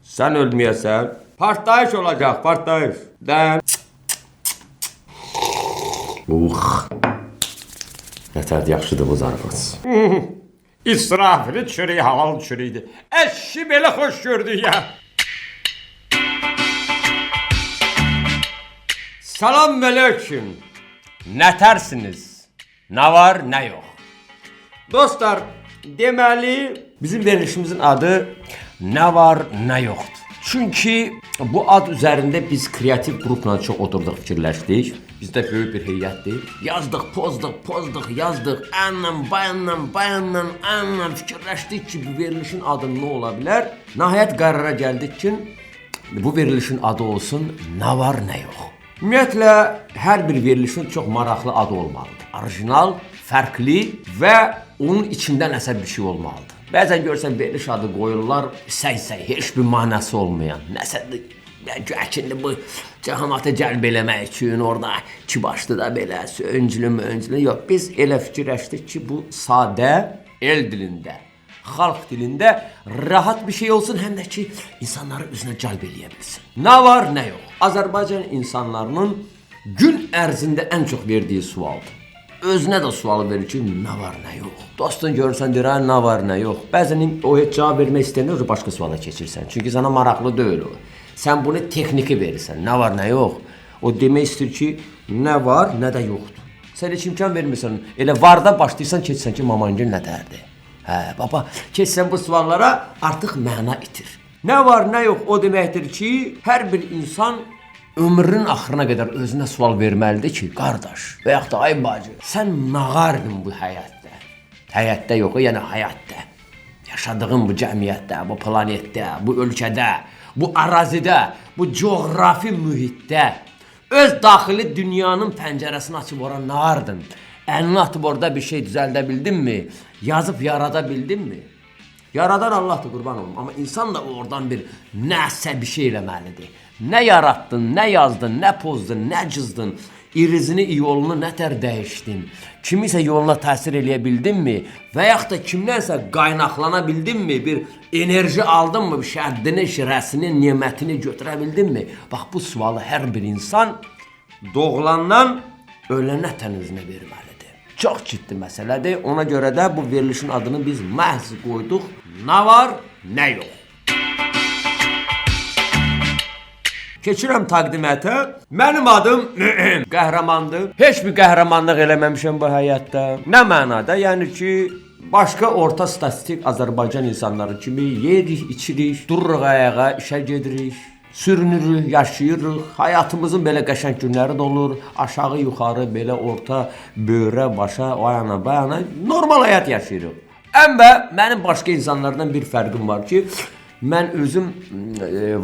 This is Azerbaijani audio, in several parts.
Sen ölmeyesen. Partlayış olacak, partlayış. Den. Nətər yaxşıdır bu zarafat. İsrafili çürüyü, halal çürüydü. Eşi belə xoş gördük ya. Salam aleyküm. Nətərsiniz? Nə var, nə yox? Dostlar, deməli bizim verilişimizin adı Nə var, nə yoxdur. Çünki bu ad üzərində biz kreativ qrupla çox oturduq, fikirləşdik. Bizdə böyük bir heyətdir. Yazdıq, pozduq, yazdıq. Bayanla fikirləşdik ki, bu verilişin adı nə ola bilər? Nəhayət qərara gəldik ki, bu verilişin adı olsun Nə var, nə yox. Ümumiyyətlə, hər bir verilişin çox maraqlı adı olmalıdır. Orijinal, fərqli və onun içində nəsə bir şey olmalıdır. Bəzən görsən veriliş adı qoyurlar, səy-səy, heç bir manası olmayan. Nəsədir, gəkindi bu cəhamatı cəlb eləmək üçün orada iki başlı da belə, öncülü. Yox, biz elə fikirləşdik ki, bu sadə, el dilində, xalq dilində rahat bir şey olsun, həm də ki, insanları üzünə cəlb eləyə bilsin. Nə var, nə yox? Azərbaycan insanlarının gün ərzində ən çox verdiyi sualdır. Özünə də sualı verir ki, nə var, nə yox. Dostun görürsən, deyir, nə var, nə yox. Bəzən o heç cavab vermək istəyəndə başqa suala keçirsən. Çünki sənə maraqlı deyil o. Sən bunu texniki verirsən, nə var, nə yox. O demək istəyir ki, nə var, nə də yoxdur. Sən heç imkan vermirsən, elə varda başlayırsan, keçsən ki, mamangil nədərdir. Hə, baba, keçsən bu suallara artıq məna itir. Nə var, nə yox, o deməkdir ki, hər bir insan ömrünün axırına qədər özünə sual verməlidir ki, qardaş və yaxud da ay bacı, sən nağardın bu həyatda? Həyatda yox, yəni həyatda. Yaşadığın bu cəmiyyətdə, bu planetdə, bu ölkədə, bu ərazidə, bu coğrafi mühitdə öz daxili dünyanın pəncərəsini açıb ora nağardın? Əlini atıb orada bir şey düzəldə bildinmi? Yazıb yarada bildinmi? Yaradan Allahdır, qurban olum. Amma insan da oradan bir nəsə bir şey eləməlidir. Nə yarattın, nə yazdın, nə pozdun, nə cızdın, irizini, yolunu nətər dəyişdin, kimisə yoluna təsir eləyə bildinmi və yaxud da kimdənsə qaynaqlana bildinmi, bir enerji aldınmı, bir şəddini, şirəsini, nimətini götürə bildinmi? Bax, bu sualı hər bir insan doğulandan ölənətən özünə verməlidir. Çox ciddi məsələdir. Ona görə də bu verilişin adını biz məhz qoyduq. Nə var, nə yox. Keçirəm təqdimətə. Mənim adım qəhrəmandır. Heç bir qəhrəmanlıq eləməmişəm bu həyatda. Nə mənada? Yəni ki, başqa orta statistik Azərbaycan insanları kimi yeyirik, içirik, dururuq ayağa, işə gedirik, sürünürük, yaşayırıq. Həyatımızın belə qəşəng günləri də olur. Aşağı, yuxarı, belə orta, böyrə, başa, o yana, bu yana normal həyat yaşayırıq. Ən və mənim başqa insanlardan bir fərqim var ki, mən özüm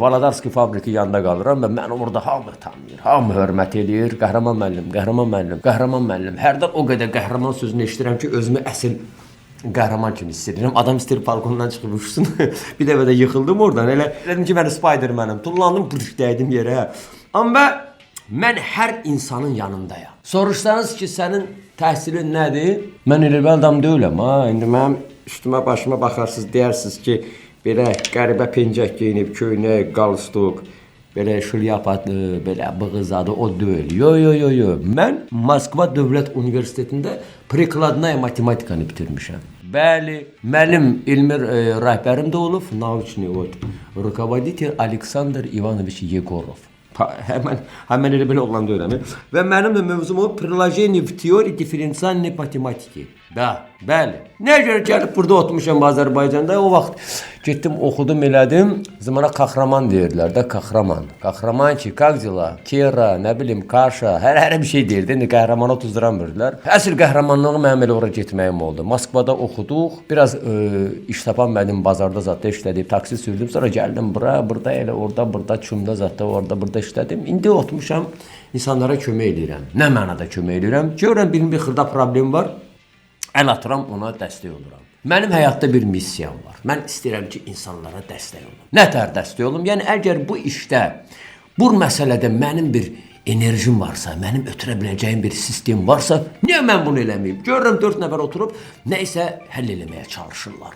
Valadarski fabriki yanında qalıram və mən orada hamı tanıyır, hamı hörmət edir. Qəhrəman müəllim, qəhrəman müəllim, qəhrəman müəllim. Hərdən o qədər qəhrəman sözünü eşidirəm ki, özümü əsl qəhrəman kimi hiss edirəm. Adam istəyir balkondan çıxıb uçsun. Bir dəfə də yıxıldım oradan. Elə dedim ki, mən Spidermanəm. Tullandım, dəydim yerə. Amma mən hər insanın yanındayam. Soruşsanız ki, sənin təhsilin nədir? Mən elə bir adam deyiləm. İndi mənim üstümə, başıma baxarsınız, deyirsiniz ki, belə qəribə pencək geyinib, köynək, qalstuk, belə şlyapatlı, belə bığızadı, o deyil. Yo. Mən Moskva Dövlət Universitetində prikladnaya matematikanı bitirmişəm. Bəli, mənim Elmir rəhbərim də olub, nauçni rukovodитель Aleksandr Ivanoviç Yegorov. Həmən elə belə oğlan deyiləm. Və mənim də mövzum o, приложение в теории дифференциальной математики. Bəli. Nəyə görə gəlib burada oturmuşam Azərbaycanda? O vaxt getdim, oxudum, elədim. Zımana Kahraman deyirdilər də, Kahraman. Kahraman ki, как дела? Kera, nə bilim, Kaşa, hər bir şey deyirdi. İndi qəhrəmana tuzduramırdılar. Əsl qəhrəmanlığı mənim elə ora getməyim oldu. Moskvada oxuduq. Biraz iş tapan mənim bazarda zatda işlədim, taksi sürdüm. Sonra gəldim bura, burada elə, burada, çumda zatda, burada işlədim. İndi oturmuşam, insanlara kömək edirəm. Nə mənada kömək edirəm? Görürəm, bir xırda problem var. Əl atıram, ona dəstək oluram. Mənim həyatda bir missiyam var. Mən istəyirəm ki, insanlara dəstək olum. Nətər dəstək olum? Yəni, əgər bu işdə, bu məsələdə mənim bir enerjim varsa, mənim ötürə biləcəyim bir sistem varsa, niyə mən bunu eləməyim? Görürəm, 4 nəfər oturub, nə isə həll eləməyə çalışırlar.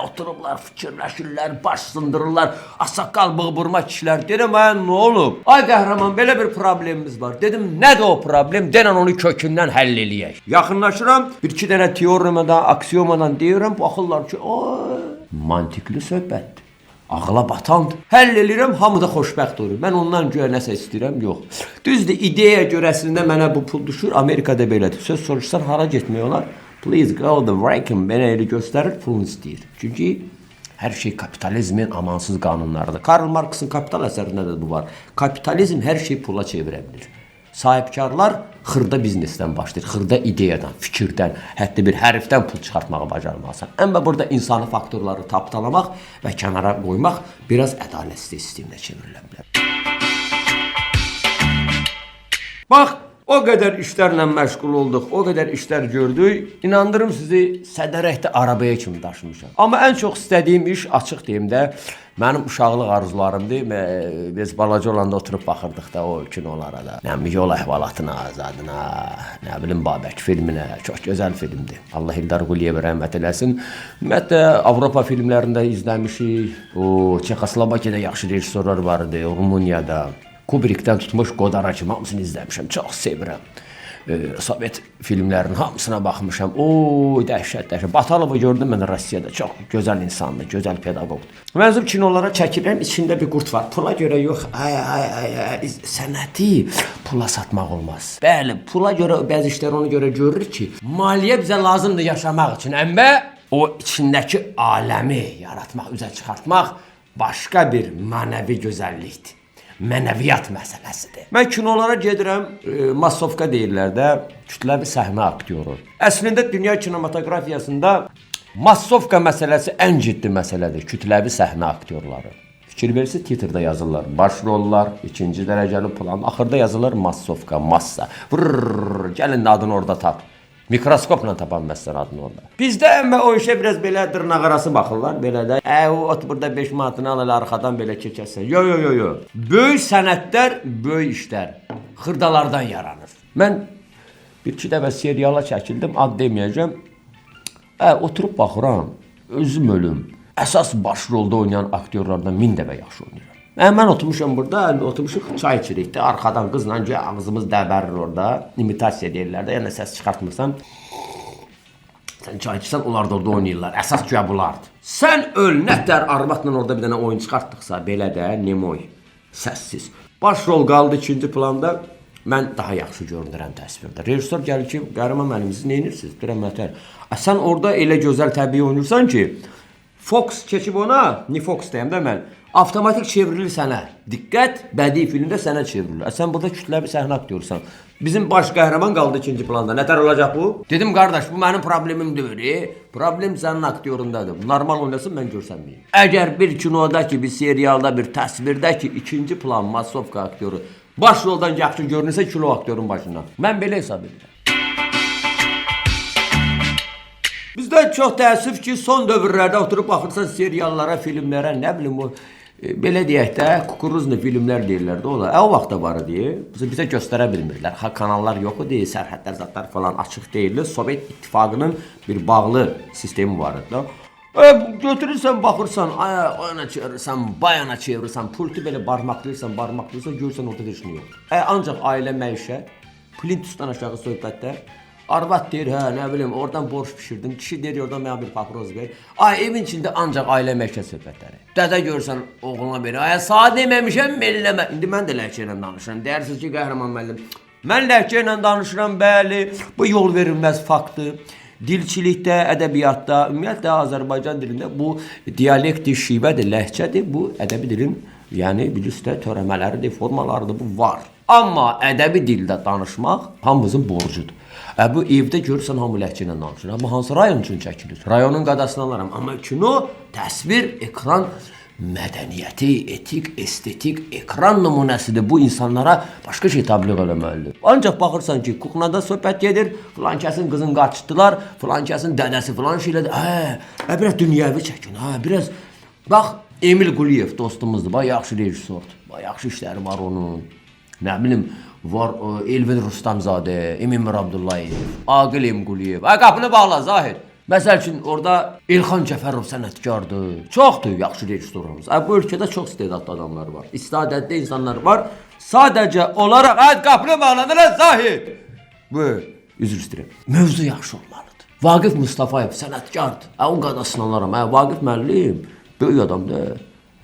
Oturublar, fikirləşirlər, baş sındırırlar, asaqqal bığburma kişilər. Dedim, nə olub? Ay qəhrəman, belə bir problemimiz var. Dedim, nədir o problem? Denən onu kökündən həll eləyək. Yaxınlaşıram, bir-iki dənə teoremadan, aksiyomadan deyirəm, baxırlar ki, mantikli söhbətdir. Ağla batandır. Həll eləyirəm, hamı da xoşbəxt olur. Mən ondan görə nəsə istəyirəm, yox. Düzdür, ideya görəsində mənə bu pul düşür, Amerikada belədir. Söz soruşsan, hara getmək olar? Please go the ranking. Mənə elə göstərir, pulunu istəyir. Çünki hər şey kapitalizmin amansız qanunlarıdır. Karl Marx'ın Kapital əsərində də bu var. Kapitalizm hər şeyi pula çevirə bilir. Sahibkarlar xırda biznesdən başlayır, xırda ideyadan, fikirdən, hətta bir hərfdən pul çıxartmağı bacarmalısan. Amma burada insani faktorları tapdalamaq və kənara qoymaq biraz ədalətsizlik sisteminə çevrilə bilər. Bax, o qədər işlərlə məşğul olduq, o qədər işlər gördük. İnandırım sizi sədərəkdə arabaya kimi daşımışam. Amma ən çox istədiyim iş, açıq deyim də, mənim uşaqlıq arzularımdır. Biz balaca olanda oturub baxırdıq da o kinolara da. Yol əhvalatına, azadına, nə bilim Babək filminə. Çox gözəl filmdir. Allah İldar Quliyevə rəhmət eləsin. Ümumiyyətlə, Avropa filmlərində izləmişik. Çexoslovakiyada yaxşı rejissorlar var idi, Rumuniyada. Kubrickdən tutmuş Godara kimi hamısını izləmişəm. Çox sevirəm. Sovet filmlərinin hamısına baxmışam. Dəhşət. Batalovu gördüm mən Rusiyada. Çox gözəl insandır, gözəl pedaqoqdur. Mənzum kinolara çəkirəm, içində bir qurt var. Pula görə yox, sənəti pula satmaq olmaz. Bəli, pula görə, bəzi işlər ona görə görürük ki, maliyyə bizə lazımdır yaşamaq üçün. Əmmə o içindəki aləmi yaratmaq, üzə çıxartmaq başqa bir mənəvi gözəllikdir. Mənəviyyat məsələsidir. Mən kinolara gedirəm, massovka deyirlər də, kütləvi səhnə aktyoru. Əslində dünya kinematografiyasında massovka məsələsi ən ciddi məsələdir, kütləvi səhnə aktyorları. Fikir versə titrdə yazırlar, baş rollar, ikinci dərəcəli plan, axırda yazırlar massovka, massa. Gəlin adını orada tap. Mikroskopla tapan məsələn adını orada. Bizdə əmmə o işə biraz belə dırnaq arası baxırlar, belə də. Ot burada 5 manatını alır, arxadan belə keçərsən. Yo. Böyük sənətlər, böyük işlər xırdalardan yaranır. Mən bir-iki dəfə seriala çəkildim, ad deməyəcəm. Oturub baxıram, özüm ölüm. Əsas baş rolda oynayan aktyorlardan 1000 dəfə yaxşı oynayıram. Mən oturmuşam burada, oturmuşuq çay içirikdə, arxadan qızla ağzımız dəbərir orada, imitasiya deyirlər də, yəni səs çıxartmırsan. Sən çay içirsən, onlar da orada oynayırlar, əsas güya bulardır. Sən öl, nətər arvatla orada bir dənə oyun çıxartdıqsa, belə də, nemoy, səssiz. Baş rol qaldı ikinci planda, mən daha yaxşı görünürəm təsvirdə. Rejissor gəlir ki, qəhrəman müəllim, siz neyinirsiniz? Deyirəm, nətər? Sən orada elə gözəl təbii oynayırsan ki, Fox keçib ona, Fox deyəm də mən, avtomatik çevrilir sənə. Diqqət, bədii filmdə sənə çevrilir. Sən burada kütləvi səhnə aktyorsan. Bizim baş qəhrəman qaldı ikinci planda. Nətər olacaq bu? Dedim, qardaş, bu mənim problemim deyil. Problem sənin aktyorundadır. Normal oynasın, mən görsənməyim. Əgər bir kinoda ki, bir serialda, bir təsvirdə ki, ikinci plan massovka aktyoru baş roldan yaxşı görünürsə kilo aktyorun başından. Mən belə hesab edirəm. Bizdə çox təəssüf ki, son dövrlərdə oturub baxırsan seriallara, filmlərə, nə bilim o, belə deyək də, kukuruzlu filmlər deyirlər də ola. O vaxtda var idi, bizə göstərə bilmirlər. Kanallar yox idi, sərhədlər, zatlar falan açıq deyildi. Sovet İttifaqının bir bağlı sistemi var idi. Götürürsən, baxırsan, o yana çevirirsən, bayana çevirirsən, pultu belə barmaqlayırsan, görürsən orada heç nə yox. Ancaq ailə məişət, plintusdan aşağı söhbətdə, arvad deyir, nə bilim, oradan borç pişirdim, kişi deyir, oradan mənə bir paproz ver. Evin içində ancaq ailə məişət söhbətləri. Dədə görsən, oğluna verir, sağ deməmişəm, melləmə. İndi mən də ləhcə ilə danışıram, deyirsiniz ki, qəhrəman müəllim. Mən ləhcə ilə danışıram, bəli, bu yol verilməz faktdır. Dilçilikdə, ədəbiyyatda, ümumiyyətlə Azərbaycan dilində bu dialekti, şivədir, ləhcədir, bu ədəbi dilin, yəni bilirsiniz, törəmələridir, formalarıdır, bu var. Amma ədəbi dildə danışmaq hamımızın borcudur. Bu evdə görürsən hamı ləhcə ilə danışır. Amma hansı rayon üçün çəkilir? Rayonun qadasını alaram. Amma kino, təsvir, ekran mədəniyyəti, etik, estetik, ekran nümunəsidir. Bu insanlara başqa şey təbliğ eləməlidir. Ancaq baxırsan ki, kuxnada söhbət gedir, filan kəsin qızın qaçdılar, filan kəsin dədəsi filan şeylədir. Biraz dünyəvi çəkin, biraz. Bax, Emil Quliyev dostumuzdur, yaxşı rejissordur, yaxşı işləri var onun. Nə bilim, var Elvin Rustamzadə, Emin Mir Abdullayev, Aqil Emquliyev. Qapını bağla, Zahid. Məsəl üçün orada İlxan Cəfərov sənətkardır. Çoxdur yaxşı rejissorlarımız. Bu ölkədə çox istedadlı adamlar var. İstedadlı insanlar var. Sadəcə olaraq qapını bağlanır Zahid. Bu üzr istəyirəm. Mövzu yaxşı olmalıdır. Vaqif Mustafayev sənətkardır. O qədər sınanlaram. Vaqif müəllim böyük adamdır.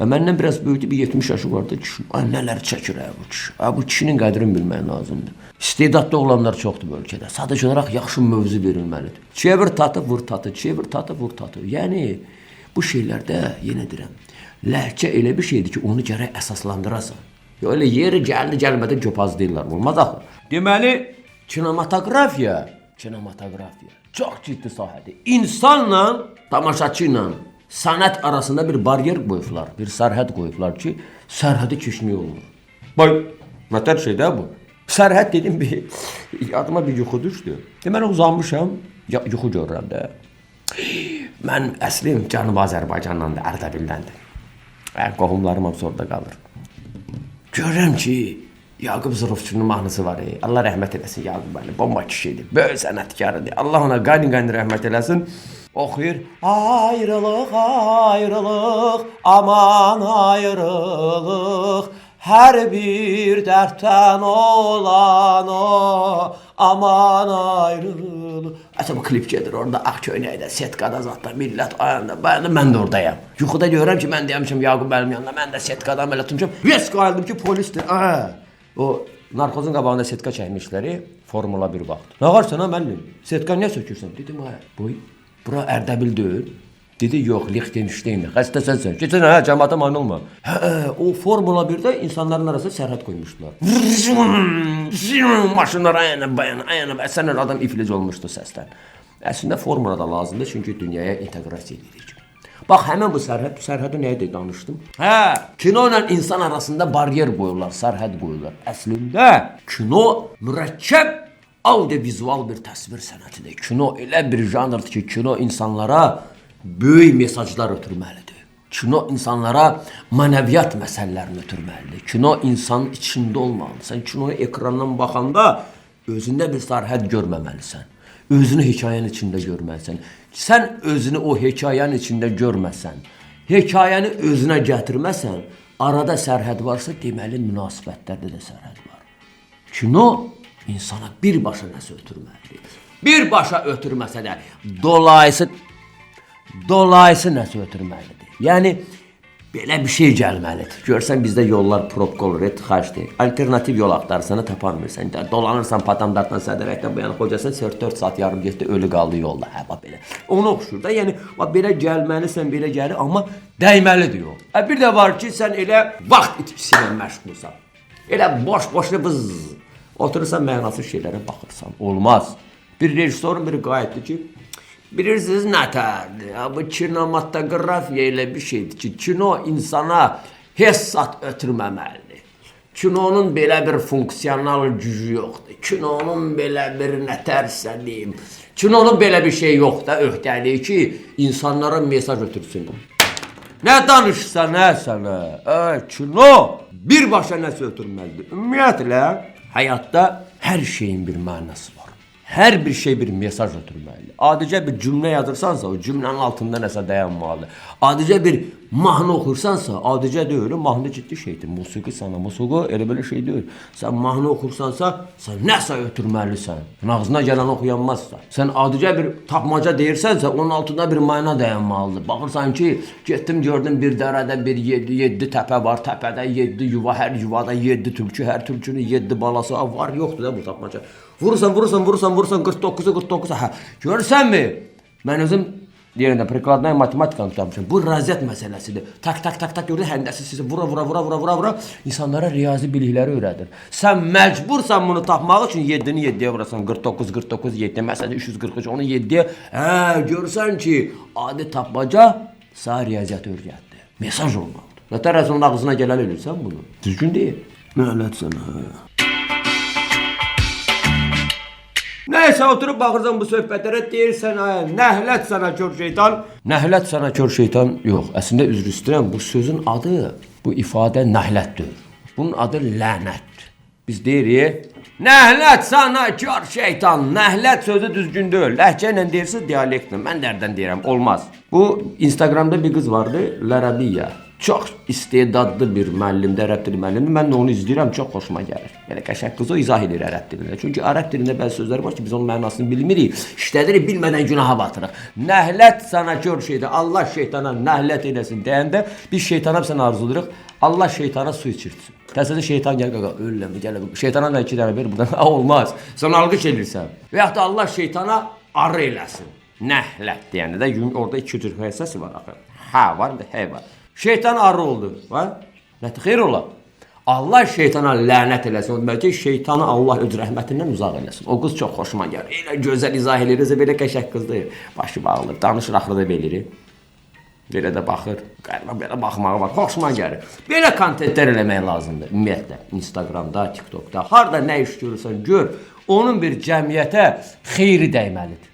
Məndən biraz böyükdür, bir 70 yaşı vardı kişi. Nələr çəkir bu kişi. Bu kişinin qədrini bilmək lazımdır. İstedadlı olanlar çoxdur bu ölkədə. Sadəcə olaraq yaxşı mövzu verilməlidir. Çevir tatı, vur tatı, çevir tatı, vur tatı. Yəni bu şeylərdə yenə deyirəm, ləhcə elə bir şeydir ki, onu gərək əsaslandırasan. Öyle yeri gəldi gəlmədən köpaz deyirlər. Olmaz axı. Deməli, kinematografiya çox ciddi sahədir. İnsanla, tamaşaçı ilə sənət arasında bir baryer qoyublar, bir sərhəd qoyublar ki, sərhədi keçmək olmur. Bax, nətər şeydə bu? Sərhəd dedim bir, yadıma bir yuxu düşdü. Deməli, uzanmışam, yuxu görürəm də. Mən əslim Cənub Azərbaycandan da, Ərdəbildəndir. Qohumlarım hepsi orada qalır. Görürəm ki, Yaqub Zırofçunun mahnısı var. Allah rəhmət eləsin Yaqub bəli, bomba kişidir, böyük sənətkarıdır. Allah ona qani-qani rəhmət eləsin. Oxuyur. Ayrılıq, ayrılıq, aman ayrılıq, hər bir dərddən olan o, aman ayrılıq. Əsə bu klip gedir orada, ağ köynəkdə, setkada zatda, millət ayanda, mən də oradayam. Yuxuda görürəm ki, mən deyəmişəm Yaqub bəlim yanında, mən də setkadan belə tutmuşam. Yes, qayıldım ki, polisdir. O narkozun qabağında setka çəkmişləri Formula 1 vaxt. Nə qarsan ha müəllim? Setka niyə sökürsən? Dedim, boy, bura Ərdəbil deyil. Dedi, yox, Liechtenstein. Xəstəsənsən. Keçən cəmaata mane olma. O Formula 1-də insanların arasında sərhəd qoymuşdular. Maşınlar ayana, əsən adam iflic olmuşdu səsdən. Əslində formula da lazımdır, çünki dünyaya inteqrasiya edirik. Bax, həmən bu sərhədi nəyə danışdım? Kino ilə insan arasında baryer qoyurlar, sərhəd qoyurlar. Əslində, kino mürəkkəb audio-vizual bir təsvir sənətidir. Kino elə bir janrdır ki, kino insanlara böyük mesajlar ötürməlidir. Kino insanlara mənəviyyat məsələlərini ötürməlidir. Kino insanın içində olmalıdır. Sən kinoya ekrandan baxanda özündə bir sərhəd görməməlisən. Özünü hekayənin içində görməlisən. Sən özünü o hekayənin içində görməsən, hekayəni özünə gətirməsən, arada sərhəd varsa, deməli münasibətlərdə də sərhəd var. Kino insana birbaşa nəsə ötürməlidir. Birbaşa ötürməsə də dolayısı nəsə ötürməlidir. Yəni, belə bir şey gəlməlidir. Görsən, bizdə yollar probka olur, tıxaçdır. Alternativ yol axtarırsan, tapanmırsan. Dolanırsan, patamdardan, sədərəkdən bu yana xocasın, 4 saat yarım getdi, ölü qaldı yolda. Belə. Onu oxşur da, yəni, belə gəlməlisən, belə gəlir, amma dəyməlidir o. Bir də var ki, sən elə vaxt itkisi ilə məşğulsan. Elə boş-boşlu bız. Oturursan, mənasız şeylərə baxırsan. Olmaz. Bir rejissorun biri qayıtdı ki, bilirsiniz nətərdir? Bu kinematografiya elə bir şeydir ki, kino insana hissat ötürməməlidir. Kinonun belə bir funksional gücü yoxdur. Kinonun belə bir nətərsə deyim. Kinonun belə bir şey yoxdur, öhdəliyi ki, insanlara mesaj ötürsün. Nə danışsan, nə sənə? Kino birbaşa nəsə ötürməlidir. Ümumiyyətlə, həyatda hər şeyin bir mənası var. Hər bir şey bir mesaj ötürməlidir. Adicə bir cümlə yazırsansa, o cümlənin altında nəsə dayanmalıdır. Adicə bir mahnı oxursansa, adicə deyil, mahnı ciddi şeydir. Musiqi sana, musiqi elə belə şey deyil. Sən mahnı oxursansa, sən nəsə ötürməlisən. Ağzına gələn oxuyanmazsa. Sən adicə bir tapmaca deyirsənsə, onun altında bir mana dayanmalıdır. Baxırsan ki, getdim gördüm bir dərədə bir 7 təpə var, təpədə 7 yuva, hər yuvada 7 tülkü, hər tülkünün 7 balası var, yoxdur da bu tapmaca. Vurursan, 49-u. Görürsənmi? Mən özüm deyirəm, prikladnaya matematikanı tutarmışam. Bu riyaziyyat məsələsidir. Tak, gördün, həndəsi sizi vura. İnsanlara riyazi bilikləri öyrədir. Sən məcbursan bunu tapmaq üçün 7-ni 7-yə vurasan. 49, 7, məsələn 343, onu 7-yə. Görürsən ki, adi tapmaca sağ riyaziyyat öyrətdir. Mesaj olmalıdır. Nətər onun ağzına gələn ölürsən bunu? Düzgün deyil. Nələt sənə. Nəysə, oturub baxırsan bu söhbətlərə, deyirsən, nəhlət sənə kör şeytan. Nəhlət sənə kör şeytan, yox, əslində üzr istəyirəm, bu sözün adı, bu ifadə nəhlətdir. Bunun adı lənətdir. Biz deyirik, Nəhlət sana kar şeytan. Nəhlət sözü düzgün deyil. Ləhcə ilə deyirsiz, dialektlə. Mən dərdən deyirəm, olmaz. Bu Instagramda bir qız vardı, Lərəbiyyə. Çox istedadlı bir müəllimdir, ərəb dili müəllimi. Mən də onu izləyirəm, çox xoşuma gəlir. Yəni qəşəng qız o izah edir ərəb dilində. Çünki ərəb dilində bəzi sözlər var ki, biz onun mənasını bilmirik. İşlədirik, bilmədən günaha batırıq. Nəhlət sana kör şeytan. Allah şeytana nəhlət eləsin deyəndə biz şeytana sən arzulayırıq. Allah şeytana su içirtsin. Təsəvvür şeytan gəl qaqa ölləmi gəl. Şeytana da 2 dənə ver buradan. Olmaz. Sən alqış edirsən. Və ya da Allah şeytana arı eləsin. Nəhlət deyəndə də orada 2 cür hissəsi var axı. Hə var, bir də hə var. Şeytan arı oldu. Va? Nə xeyir ola. Allah şeytana lənət eləsin. O demək ki, şeytanı Allah öz rəhmətindən uzaq eləsin. O qız çox xoşuma gəlir. Elə gözəl izah edir, belə qəşəng qızdır. Başı bağlı, danışır axırda belə. Belə də baxır. Qəlbə belə baxmağı var. Xoşuma gəlir. Belə kontentlər eləmək lazımdır ümumiyyətlə. Instagramda, TikTokda, harda nə iş görürsən gör, onun bir cəmiyyətə xeyri dəyməlidir.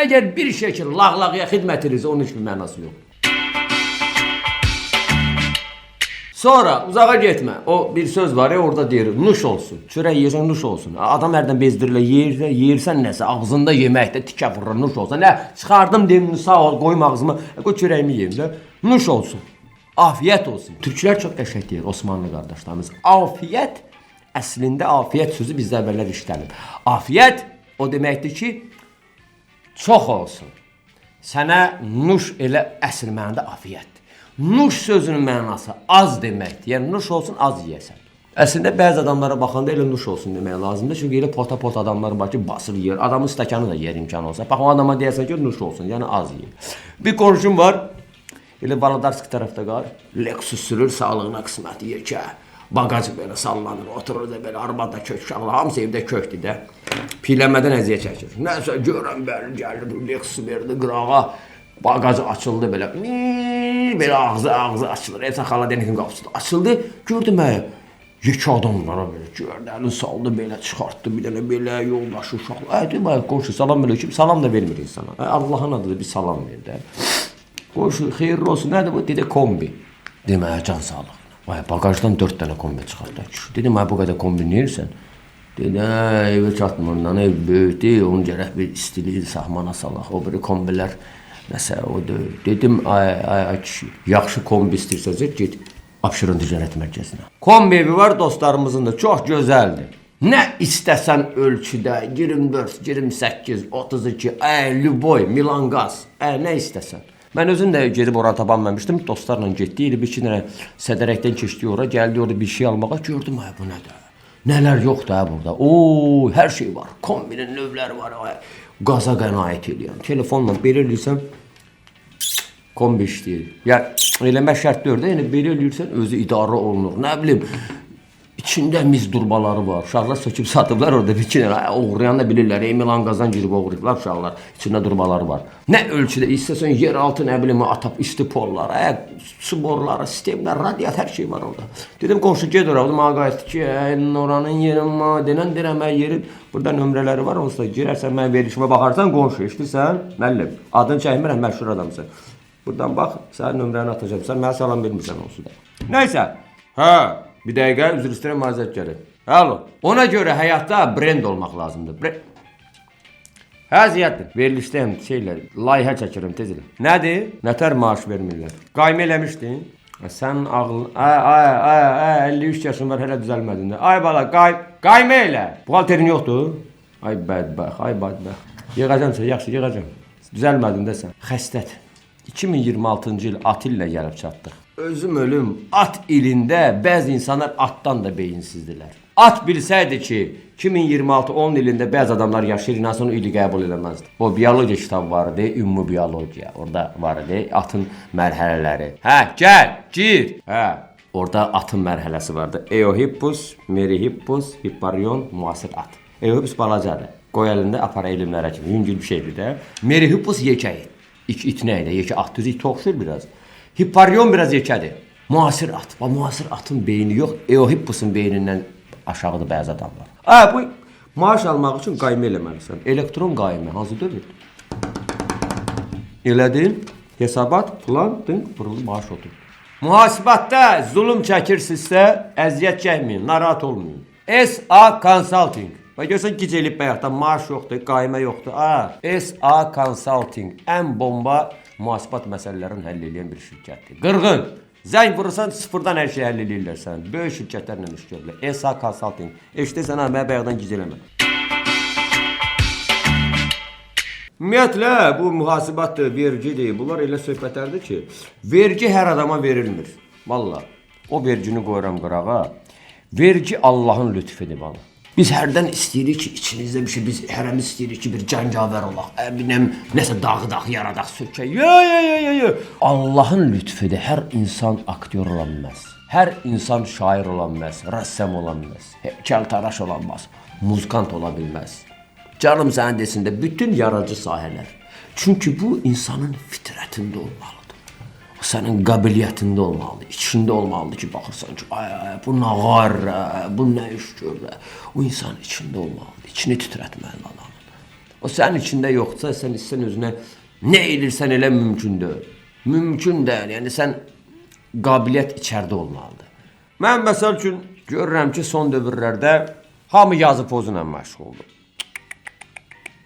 Əgər bir şey ki, lağlağıya xidmət edirsə, onun heç bir mənası yox. Sonra uzağa getmə. O bir söz var ya orada deyir, nuş olsun. Çörək yeyirsən, nuş olsun. Adam hərdən bezdirilə yeyirsən nəsə, ağzında yeməkdə tikə vurur, nuş olsun. Nə, çıxardım deyim, sağ ol, qoyum ağzıma, qoy çörəyimi yeyim də, nuş olsun. Afiyət olsun. Türklər çox qəşəng deyir, Osmanlı qardaşlarımız. Afiyət, əslində afiyət sözü bizdə əvvəllər işlənib. Afiyət o deməkdir ki, çox olsun. Sənə nuş elə əsl mənada afiyətdir. Nuş sözünün mənası az deməkdir. Yəni nuş olsun, az yeyəsən. Əslində bəzi adamlara baxanda elə nuş olsun demək lazımdır. Çünki elə pota-pot adamlar var ki, basır yer. Adamın stəkanı da yer imkanı olsa. Bax o adama deyəsən ki, nuş olsun, yəni az yer. Bir qonşum var. Elə Valadarski tərəfdə qal. Lexus sürür, sağlığına qismət yer ki, bagajı belə sallanır, oturur da belə, arabada kök uşaqlar, hamısı evdə kökdür də. Piyələnmədən əziyyət çəkir. Nəsə görəm bəli gəlir, Lexus verdi qırağa. Bagajı açıldı belə. Belə ağzı açılır. Efsən xala denikin qapısı açıldı. Gördüm mən. Yekə adamlara belə gördü. Saldı belə, çıxartdı bir dənə belə yoldaşı uşaqlar. Deyir mən qonşu salam əleykum. Salam da vermir insana. Allahın adıdır bir salam ver də. Qonşu xeyirli olsun. Nədir bu? Dedi kombi. Dedim can sağlıq. Vay bagajdan 4 dənə kombi çıxartdı. Dedim bu qədər kombi neyirsən? Dedi evə çatmırdan ev böyükdür. Onu gərək bir istili sahmana salaq. O biri kombilər nəsə o deyil. Dedim, ay kişi, yaxşı kombi istəyirsənsə, get Abşeron Ticarət Mərkəzinə. Kombi evi var dostlarımızın da, çox gözəldir. Nə istəsən ölçüdə, 24, 28, 32, Lüboy, Milan Qaz, nə istəsən. Mən özüm də gedib oranı tabanmamışdım, dostlarla getdi, elə bir iki dənə sədərəkdən keçdi ora, gəldi orada bir şey almağa, gördüm, bu nədir? Nələr yoxdur burada, hər şey var, kombinin növləri var, qaza qənaət edirəm. Telefonla belə eləyirsən, kombi işləyir. Yəni, eləmək şərt deyir də, yəni belə eləyirsən, özü idarə olunur. Nə bilim, içində miz durbaları var. Uşaqlar söküb satıblar orada bir iki dənə. Oğrayan da bilirlər, Milan Qazan girib oğrayıblar uşaqlar. İçində durbaları var. Nə ölçüdə istəsən yer altı, nə bilim, atap, isti pollar, su boruları, sistemlər, radiat, hər şey var orada. Dedim, qonşu ged orada, mənə qayıtdı ki, oranın yerin madənən, deyirəm, yerin, burada nömrələri var, onsuz da girərsən, mən verilişimə baxarsan, qonşu, işlirsən, müəllim, adını çəkmirəm, məşhur adamsın. Buradan bax, sənin nömrəni atacağım, sən mənə salam vermirsən onsuz da. Nəysə, bir dəqiqə, üzr istəyirəm, mazət gəlir. Alo, ona görə həyatda brend olmaq lazımdır. Ziyyətdir, verilişdəyim şeylər, layihə çəkirim, tez elə. Nədir? Nətər maaş vermirlər? Qaymə eləmişdin? Sən ağıl... 53 yaşın var, hələ düzəlmədin də. Ay bala, qaymə elə. Buğalterin yoxdur? Ay bədbəx. Yığacam, yaxşı, yığacam. Düzəlmədin də sən. Xəstət. 2026-cı il at illə gəlib çatdıq. Özüm ölüm, at ilində bəzi insanlar atdan da beyinsizdirlər. At bilsəydi ki, 2026-10 ilində bəzi adamlar yaşayır, inansa onu ili qəbul eləməzdi. O biyologiya kitabı var idi, ümumi biyologiya. Orada var idi, atın mərhələləri. Gəl, gir. Orada atın mərhələsi vardı. Eohippus, Merihippus, Hipparion, müasir at. Eohippus balacadır. Qoy əlində apara elmlərə kimi, yüngül bir şeydir də. Merihippus yekəyi. İt nəydə? Yekə at düzü iti oxşur biraz. Hipparion biraz yekədir. Müasir at. Müasir atın beyni yox. Eohippusun beynindən aşağıda bəzi adamlar. Bu maaş almaq üçün qaymə eləməlisən. Elektron qaymə. Hansı dövr? Elədin. Hesabat, plan, fırıldı, maaş otur. Mühasibatda zulüm çəkirsinizsə, əziyyət çəkməyin, narahat olmayın. SA Consulting. Və görsən gic elib bayaqdan maaş yoxdur, qaymə yoxdur. SA Consulting ən bomba mühasibat məsələlərini həll edən bir şirkətdir. Qırğın. Zəng vurursan sıfırdan hər şeyi həll edirlər sən. Böyük şirkətlərlə iş görürlər. SA Consulting. Eşidirsən ha, mən bayaqdan gic eləmə. Ümumiyyətlə, bu mühasibatdır, vergidir. Bunlar elə söhbətlərdir ki, vergi hər adama verilmir. Vallahi, o vergini qoyuram qırağa. Vergi Allahın lütfüdür bana. Biz hərdən istəyirik ki, içinizdə bir şey, biz hərəmiz istəyirik ki, bir cəngavər olaq, nəsə dağıdaq, yaradaq, sürkək. Yo. Allahın lütfüdür, hər insan aktyor ola bilməz. Hər insan şair ola bilməz, rəssam ola bilməz, heykəltaraş ola bilməz, muzikant ola bilməz. Canım sənin desində bütün yaradıcı sahələr. Çünki bu insanın fitrətində olmalıdır. O sənin qabiliyyətində olmalıdır, içində olmalıdır ki, baxırsan ki, bu nə var, bu nə iş görür. O insan içində olmalıdır, içini titrətməlidir adamın. O sənin içində yoxsa, sən istən özünə nə edirsən elə mümkün deyil. Mümkün deyil, yəni sən qabiliyyət içərdə olmalıdır. Mən məsəl üçün görürəm ki, son dövrlərdə hamı yazı pozuyla məşğuldur.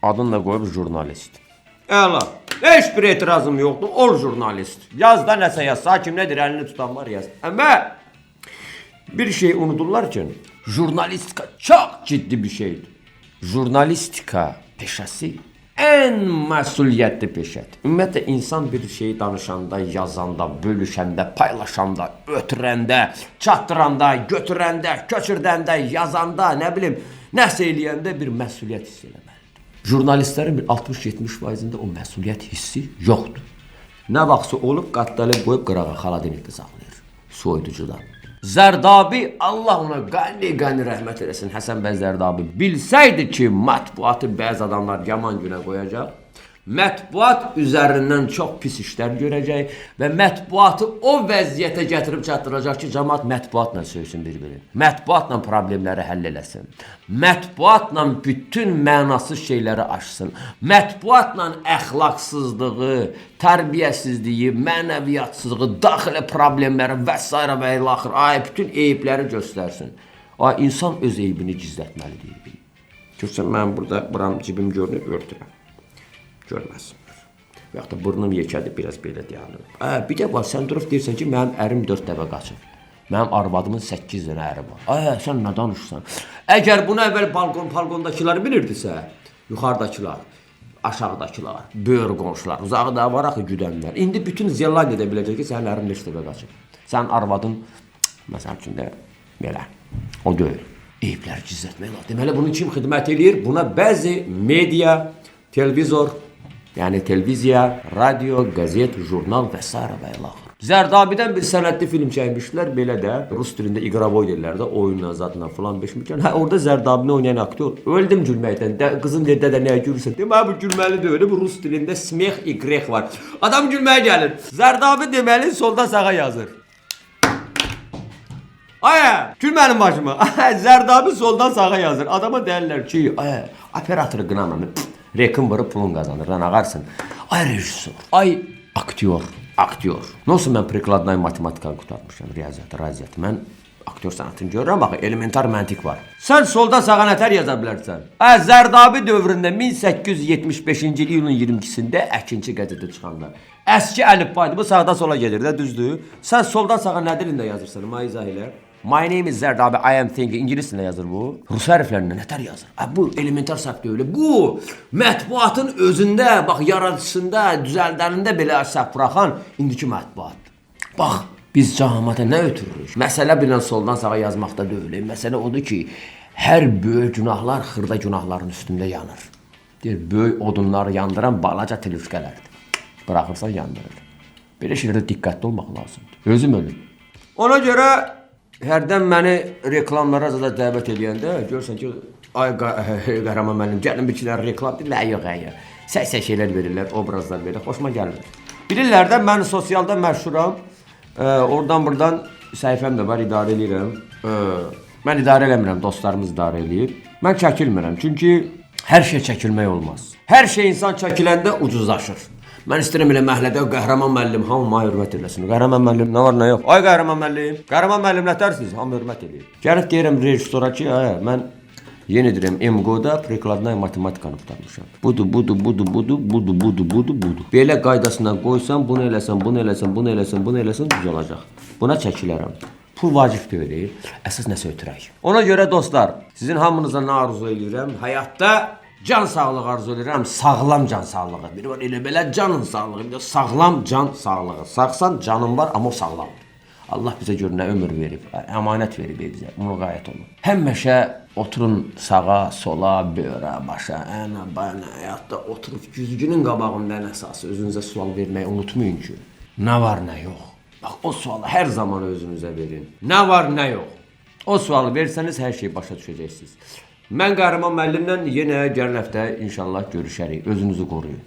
Adını da qoyub jurnalist. Əla, heç bir etirazım yoxdur, ol jurnalist. Yaz da nəsə yaz, kim nədir, əlini tutan var yaz. Amma bir şey unudurlar ki, jurnalistika çox ciddi bir şeydir. Jurnalistika peşəsi ən məsuliyyətli peşədir. Ümumiyyətlə, insan bir şeyi danışanda, yazanda, bölüşəndə, paylaşanda, ötürəndə, çatdıranda, götürəndə, köçürdəndə, yazanda, nə bilim, nəsə eləyəndə bir məsuliyyət hiss eləməlidir. Jurnalistlərin bir 60-70%'ində o məsuliyyət hissi yoxdur. Nə vaxtsa olub, qatdalı qoyub qırağa xaladenikdə saxlayır. Soyuducudan. Zərdabi, Allah ona qani rəhmət eləsin, Həsən bəy Zərdabi bilsəydi ki, mətbuatı bəzi adamlar yaman günə qoyacaq, mətbuat üzərindən çox pis işlər görəcək və mətbuatı o vəziyyətə gətirib çatdıracaq ki, cəmaət mətbuatla söysün bir-birini. Mətbuatla problemləri həll eləsin. Mətbuatla bütün mənasız şeyləri aşsın. Mətbuatla əxlaqsızlığı, tərbiyəsizliyi, mənəviyyatsızlığı, daxilə problemləri və s. və ilaxır, bütün eyibləri göstərsin. İnsan öz eybini gizlətməlidir. Görsən, mən burada buram cibim görünür, örtürəm. Görməsinlər. Və yaxud da burnum yekədir, biraz belə deyəlim. Bir də var, sən durub deyirsən ki, mənim ərim 4 dəfə qaçır. Mənim arvadımın 8 dənə əri var. Sən nə danışsan? Əgər bunu əvvəl balkondakıları bilirdisə, yuxarıdakılar, aşağıdakılar, böyür qonşular, uzağı da var axı güdənlər. İndi bütün Zelandiyada biləcək ki, sənin ərin 5 dəfə qaçır. Sənin arvadın, məsəl üçün də belə, o deyil. Eyibləri gizlətmək lazım. Deməli, bunun kim xidmət edir? Buna bəzi media, televizor, yəni televiziya, radio, qəzet, jurnal və s. və ilaxır. Zərdabidən bir sənədli film çəkmişdilər, belə də, rus dilində iqravoy deyirlər də, oyunla, zadla filan 5 milyon. Orada Zərdabini oynayan aktyor, öldüm gülməkdən, qızım dedi də nəyə gülürsən? Deməli, bu gülməli deyil, bu rus dilində smeh iqreh var. Adam gülməyə gəlir. Zərdabi deməli soldan sağa yazır. Gül mənim başıma. Zərdabi soldan sağa yazır. Adama deyirlər ki, operatoru qınamını, rekin vırıb pulun qazanır, lan ağarsın. Rejissor, aktyor. Nə olsun, mən prikladnay matematikanı qutarmışam, riyaziyyatı. Mən aktyor sənətini görürəm, baxı, elementar məntiq var. Sən soldan sağa nətər yaza bilərsən? Zərdabi dövründə 1875-ci iyulun 22-sində Əkinçi qəzeti çıxanda. Əski əlifbaydı, bu sağdan sola gedir də, düzdür? Sən soldan sağa nə dilində yazırsan, izah elə. My name is Zərdabi, I am thinking. İngilis dilində yazır bu. Rus hərflərində nətər yazır? Bu elementar səhv deyil. Bu mətbuatın özündə, bax, yaradıcısında, düzəldənində belə səhv buraxan indiki mətbuat. Bax, biz cəmiyyətə nə ötürürük? Məsələ bilən soldan sağa yazmaqda deyil. Məsələ odur ki, hər böyük günahlar xırda günahların üstündə yanır. Deyir, böyük odunları yandıran balaca tilifqələrdir. Bıraxırsan yandırır. Belə şeylərdə diqqətli olmaq lazımdır. Özüm ölüm. Ona görə hərdən məni reklamlara da dəvət edəndə görsən ki, Qəhrəman müəllim, gəlin bir şeylər reklam deyil, yox. Səsə şeylər verirlər, obrazlar verirlər, xoşuma gəlmir. Bilirlər də, mən sosialda məşhuram, oradan-buradan səhifəm də var, idarə edirəm. Mən idarə eləmirəm, dostlarımız idarə eləyir. Mən çəkilmirəm, çünki hər şey çəkilmək olmaz. Hər şey insan çəkiləndə ucuzlaşır. Mən istəyirəm elə məhəllədə Qəhrəman müəllim, hamı mənə hörmət eləsin. Qəhrəman müəllim, nə var, nə yox? Qəhrəman müəllim nətərsiniz? Hamı hörmət eləyir. Gəlib deyirəm rejissora ki, mən Yenə deyirəm, MGO-da prikladnaya matematikanı qurtarmışam. Budur. Belə qaydasına qoysan, bunu eləsən, düz olacaq. Buna çəkilərəm. Pul vacib deyil, əsas nəsə ötürək. Ona görə dostlar, sizin hamınıza nə arzu edirəm? Həyatda can sağlığı arzu edirəm, sağlam can sağlığı. Biri var elə belə canın sağlığı, bir də sağlam can sağlığı. Sağsan canın var, amma o sağlamdır. Allah bizə gör nə ömür verib, əmanət verib bizə, müqayət olun. Həmişə oturun sağa, sola, böyrə, başa, ənə, bayana, həyatda oturub güzgünün qabağında ən əsası özünüzə sual verməyi unutmayın ki, nə var, nə yox. Bax, o sualı hər zaman özünüzə verin. Nə var, nə yox. O sualı versəniz, hər şeyi başa düşəcəksiniz. Mən Qəhrəman müəllimlə yenə gələn həftə inşallah görüşərik. Özünüzü qoruyun.